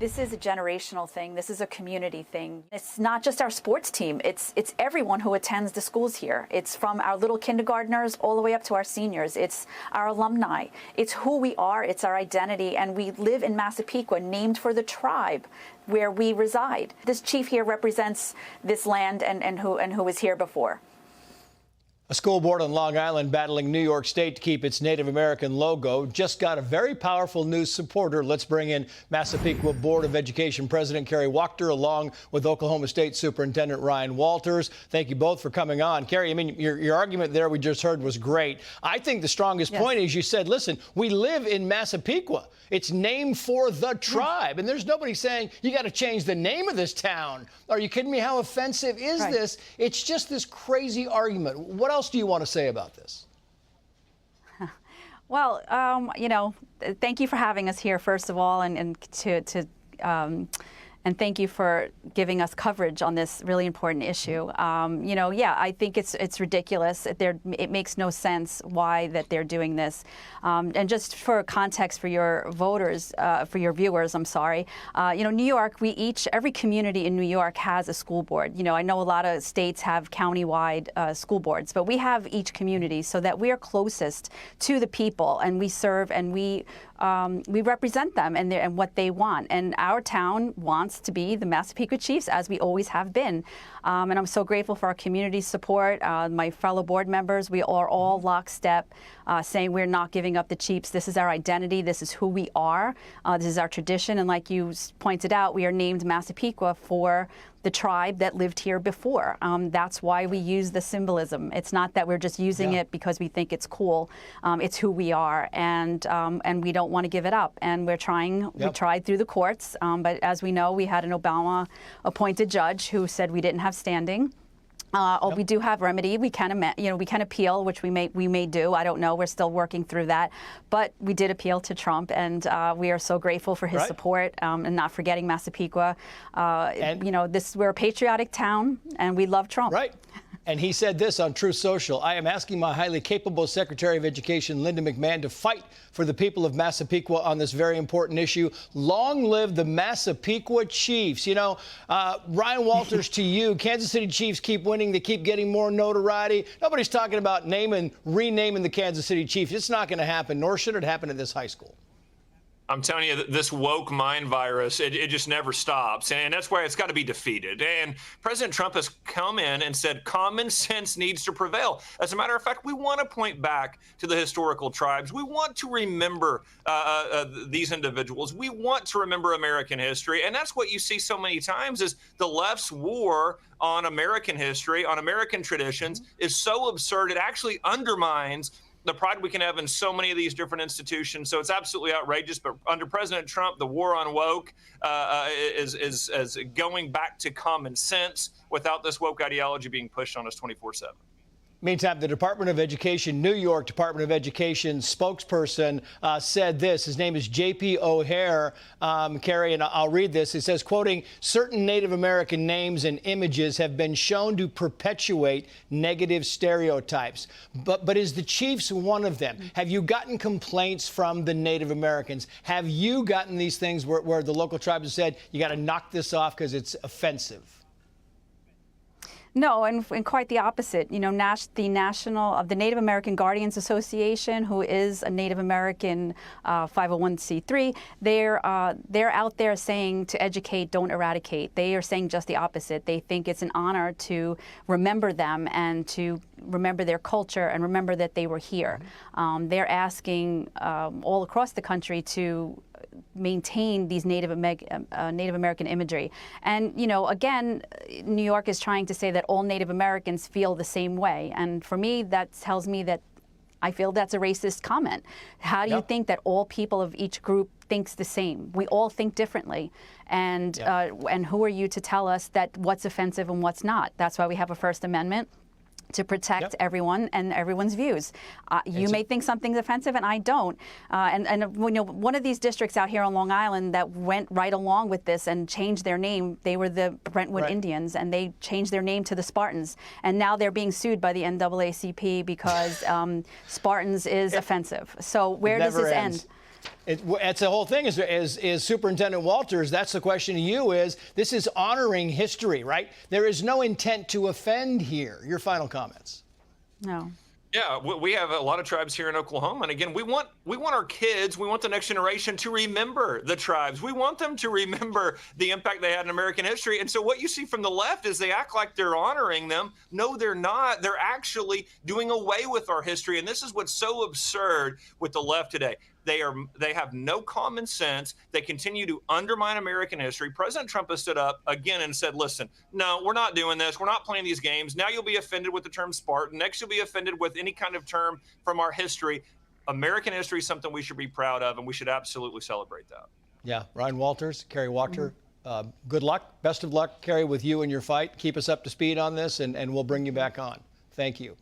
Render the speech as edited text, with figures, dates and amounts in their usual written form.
This is a generational thing. This is a community thing. It's not just our sports team. It's everyone who attends the schools here. It's from our little kindergartners all the way up to our seniors. It's our alumni. It's who we are. It's our identity. And we live in Massapequa, named for the tribe where we reside. This chief here represents this land and who was here before. A school board on Long Island battling New York State to keep its Native American logo just got a very powerful new supporter. Let's bring in Massapequa Board of Education President Carrie Wachter along with Oklahoma State Superintendent Ryan Walters. Thank you both for coming on. Carrie, I mean, your argument there we just heard was great. I think the strongest point is you said, listen, we live in Massapequa. It's named for the tribe. And there's nobody saying you got to change the name of this town. Are you kidding me? How offensive is this? It's just this crazy argument. What else do you want to say about this? Well, you know, thank you for having us here, first of all, and thank you for giving us coverage on this really important issue. You know, yeah, I think it's ridiculous. It makes no sense why that they're doing this. And just for context for your voters, for your viewers, I'm sorry. You know, New York, every community in New York has a school board. You know, I know a lot of states have county-wide school boards, but we have each community so that we are closest to the people, and we serve and we represent them and what they want. And our town wants to be the Massapequa Chiefs, as we always have been. And I'm so grateful for our community support. My fellow board members, we are all lockstep, saying we're not giving up the Chiefs. This is our identity. This is who we are. This is our tradition. And like you pointed out, we are named Massapequa for the tribe that lived here before. That's why we use the symbolism. It's not that we're just using it because we think it's cool. It's who we are, and we don't want to give it up. And we're trying. We tried through the courts, but as we know, we had an Obama-appointed judge who said we didn't have standing. We do have remedy. We can, we can appeal, which we may do. I don't know. We're still working through that. But we did appeal to Trump, and we are so grateful for his support, and not forgetting Massapequa. You know, we're a patriotic town, and we love Trump. Right. And he said this on Truth Social: I am asking my highly capable Secretary of Education, Linda McMahon, to fight for the people of Massapequa on this very important issue. Long live the Massapequa Chiefs. You know, Ryan Walters, to you, Kansas City Chiefs keep winning. They keep getting more notoriety. Nobody's talking about renaming the Kansas City Chiefs. It's not going to happen, nor should it happen at this high school. I'm telling you, this woke mind virus, it just never stops. And that's why it's got to be defeated. And President Trump has come in and said common sense needs to prevail. As a matter of fact, we want to point back to the historical tribes. We want to remember these individuals. We want to remember American history. And that's what you see so many times is the left's war on American history, on American traditions, is so absurd. It actually undermines the pride we can have in so many of these different institutions. So it's absolutely outrageous. But under President Trump, the war on woke is going back to common sense without this woke ideology being pushed on us 24/7. Meantime, the Department of Education, New York Department of Education spokesperson said this. His name is J.P. O'Hare, Carrie, and I'll read this. It says, quoting, certain Native American names and images have been shown to perpetuate negative stereotypes. But is the Chiefs one of them? Have you gotten complaints from the Native Americans? Have you gotten these things where the local tribes have said, you got to knock this off because it's offensive? No, and quite the opposite. You know, the Native American Guardians Association, who is a Native American 501c3, they're out there saying to educate, don't eradicate. They are saying just the opposite. They think it's an honor to remember them and to remember their culture and remember that they were here. They're asking all across the country to maintain these Native American imagery. And, you know, again, New York is trying to say that all Native Americans feel the same way. And for me, that tells me that I feel that's a racist comment. How do you think that all people of each group thinks the same? We all think differently. And who are you to tell us that what's offensive and what's not? That's why we have a First Amendment, to protect everyone and everyone's views. You may think something's offensive, and I don't. And you know, one of these districts out here on Long Island that went right along with this and changed their name, they were the Brentwood Indians, and they changed their name to the Spartans. And now they're being sued by the NAACP because Spartans is offensive. So where does this end? That's the whole thing is Superintendent Walters. That's the question to you is this is honoring history, right? There is no intent to offend here. Your final comments. No. Yeah, we have a lot of tribes here in Oklahoma, and again, we want our kids, we want the next generation to remember the tribes. We want them to remember the impact they had in American history. And so, what you see from the left is they act like they're honoring them. No, they're not. They're actually doing away with our history, and this is what's so absurd with the left today. They have no common sense. They continue to undermine American history. President Trump has stood up again and said, listen, no, we're not doing this. We're not playing these games. Now you'll be offended with the term Spartan. Next, you'll be offended with any kind of term from our history. American history is something we should be proud of, and we should absolutely celebrate that. Yeah. Ryan Walters, Kerry Wachter, good luck. Best of luck, Kerry, with you and your fight. Keep us up to speed on this, and we'll bring you back on. Thank you.